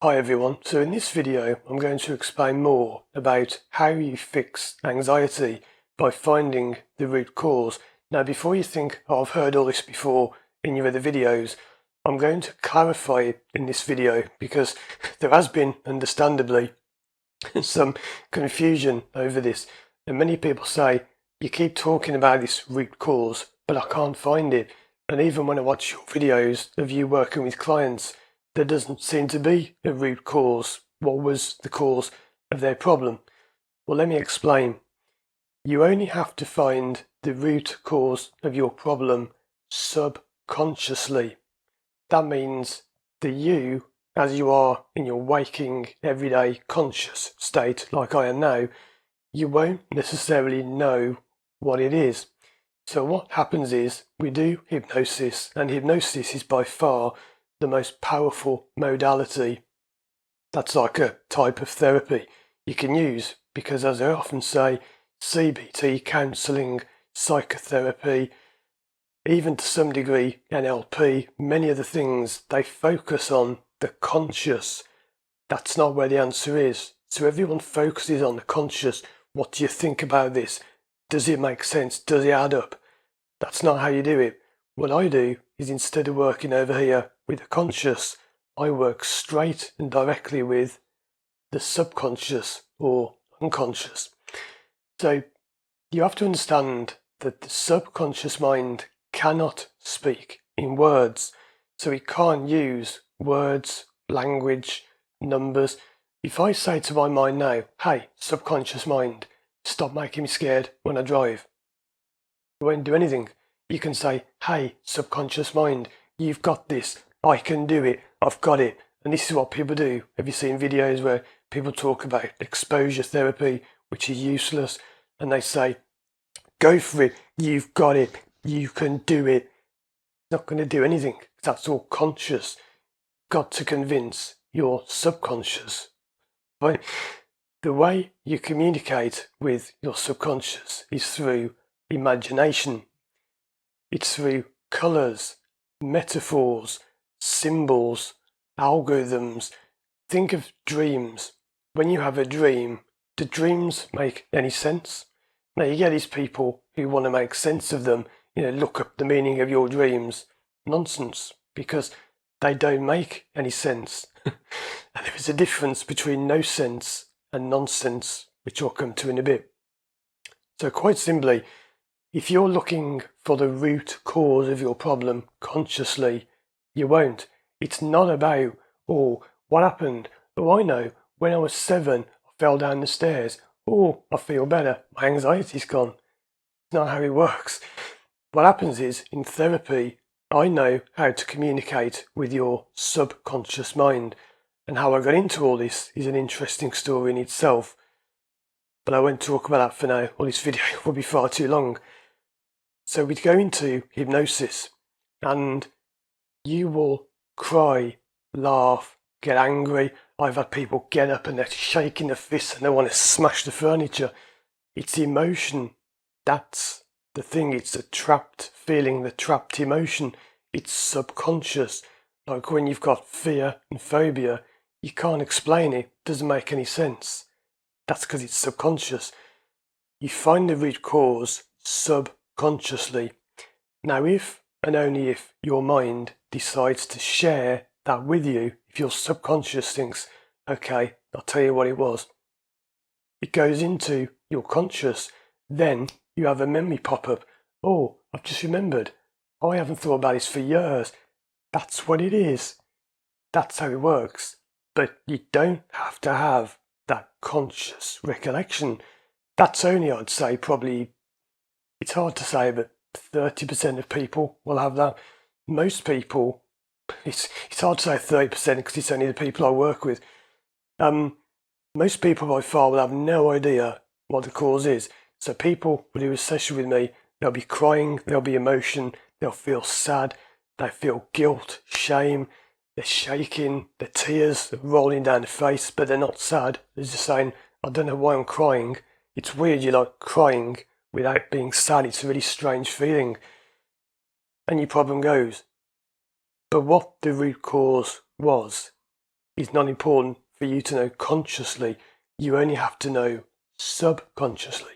Hi everyone, so in this video I'm going to explain more about how you fix anxiety by finding the root cause. Now before you think, oh, I've heard all this before in your other videos, I'm going to clarify it in this video because there has been, understandably, some confusion over this, and many people say, you keep talking about this root cause but I can't find it, and even when I watch your videos of you working with clients, there doesn't seem to be a root cause. What was the cause of their problem? Well, let me explain. You only have to find the root cause of your problem subconsciously. That means that you, as you are in your waking, everyday, conscious state, like I am now, you won't necessarily know what it is. So what happens is we do hypnosis, and hypnosis is by far the most powerful modality. That's like a type of therapy you can use because, as I often say, CBT, counselling, psychotherapy, even to some degree NLP, many of the things, they focus on the conscious. That's not where the answer is. So everyone focuses on the conscious. What do you think about this? Does it make sense? Does it add up? That's not how you do it. What I do is, instead of working over here with the conscious, I work straight and directly with the subconscious or unconscious. So you have to understand that the subconscious mind cannot speak in words. So it can't use words, language, numbers. If I say to my mind now, hey, subconscious mind, stop making me scared when I drive, it won't do anything. You can say, hey, subconscious mind, you've got this, I can do it, I've got it. And this is what people do. Have you seen videos where people talk about exposure therapy, which is useless, and they say, go for it, you've got it, you can do it. It's not going to do anything. That's all conscious. You've got to convince your subconscious. Right? The way you communicate with your subconscious is through imagination. It's through colours, metaphors, symbols, algorithms. Think of dreams. When you have a dream, do dreams make any sense? Now you get these people who want to make sense of them, look up the meaning of your dreams. Nonsense, because they don't make any sense. And there is a difference between no sense and nonsense, which I'll come to in a bit. So quite simply, if you're looking for the root cause of your problem consciously, you won't. It's not about, oh, what happened? Oh, I know, when I was 7, I fell down the stairs. Oh, I feel better, my anxiety's gone. It's not how it works. What happens is, in therapy, I know how to communicate with your subconscious mind. And how I got into all this is an interesting story in itself. But I won't talk about that for now, or this video will be far too long. So we'd go into hypnosis, and you will cry, laugh, get angry. I've had people get up and they're shaking their fists and they want to smash the furniture. It's emotion. That's the thing. It's a trapped feeling, the trapped emotion. It's subconscious. Like when you've got fear and phobia, you can't explain it. It doesn't make any sense. That's because it's subconscious. You find the root cause subconsciously. Now, if and only if your mind decides to share that with you, if your subconscious thinks, okay, I'll tell you what it was, it goes into your conscious, then you have a memory pop up. Oh, I've just remembered. I haven't thought about this for years. That's what it is. That's how it works. But you don't have to have that conscious recollection. That's only, I'd say, probably, it's hard to say, but 30% of people will have that. Most people, it's hard to say 30% because it's only the people I work with. Most people by far will have no idea what the cause is. So people will do a session with me, they'll be crying, there'll be emotion, they'll feel sad, they feel guilt, shame, they're shaking, their tears are rolling down the face, but they're not sad. They're just saying, I don't know why I'm crying. It's weird, you like crying without being sad. It's a really strange feeling. And your problem goes. But what the root cause was is not important for you to know consciously. You only have to know subconsciously.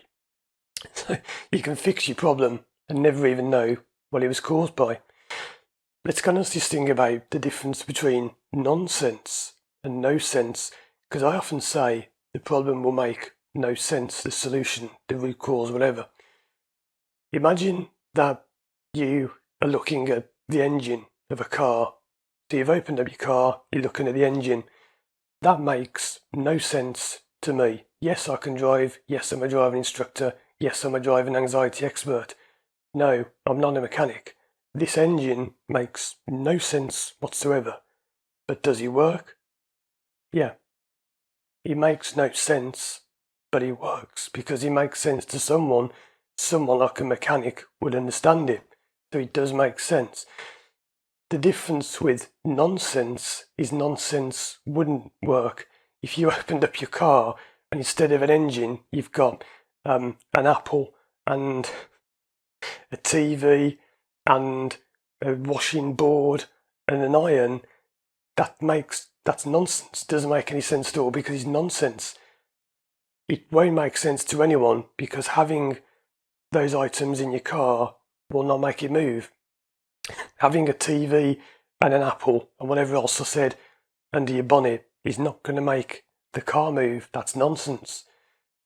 So you can fix your problem and never even know what it was caused by. Let's kind of just think about the difference between nonsense and no sense, because I often say the problem will make no sense, the solution, the root cause, whatever. Imagine that you are looking at the engine of a car. So you've opened up your car, you're looking at the engine. That makes no sense to me. Yes, I can drive. Yes, I'm a driving instructor. Yes, I'm a driving anxiety expert. No, I'm not a mechanic. This engine makes no sense whatsoever. But does it work? Yeah. It makes no sense, but it works because it makes sense to someone. Someone like a mechanic would understand it. So it does make sense. The difference with nonsense is nonsense wouldn't work. If you opened up your car and instead of an engine, you've got an apple and a TV and a washing board and an iron, that's nonsense. Doesn't make any sense at all because it's nonsense. It won't make sense to anyone because having those items in your car will not make it move. Having a TV and an apple and whatever else I said under your bonnet is not going to make the car move. That's nonsense.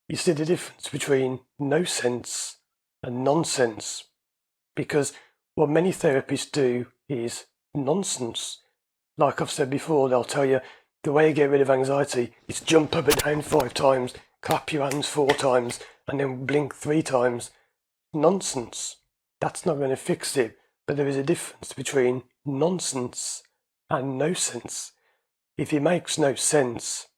You see the difference between no sense and nonsense, because what many therapists do is nonsense. Like I've said before, they'll tell you the way you get rid of anxiety is jump up and down 5 times, clap your hands 4 times, and then blink 3 times. Nonsense. That's not going to fix it. But there is a difference between nonsense and no sense. If it makes no sense,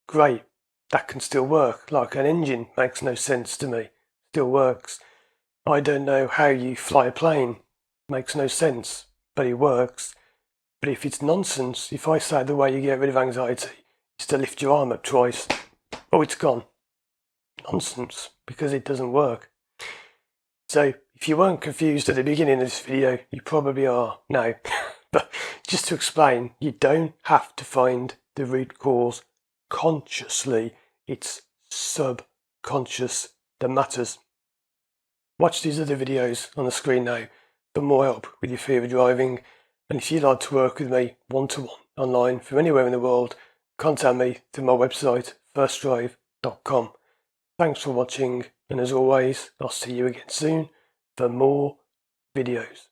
great, that can still work. Like an engine makes no sense to me, still works. I don't know how you fly a plane, makes no sense, but it works. But if it's nonsense, if I say the way you get rid of anxiety is to lift your arm up twice, oh, it's gone. Nonsense, because it doesn't work. So if you weren't confused at the beginning of this video, you probably are now. But just to explain, you don't have to find the root cause consciously. It's subconscious that matters. Watch these other videos on the screen now for more help with your fear of driving. And if you'd like to work with me one-to-one online from anywhere in the world, contact me through my website, firstdrive.com. Thanks for watching, and as always, I'll see you again soon for more videos.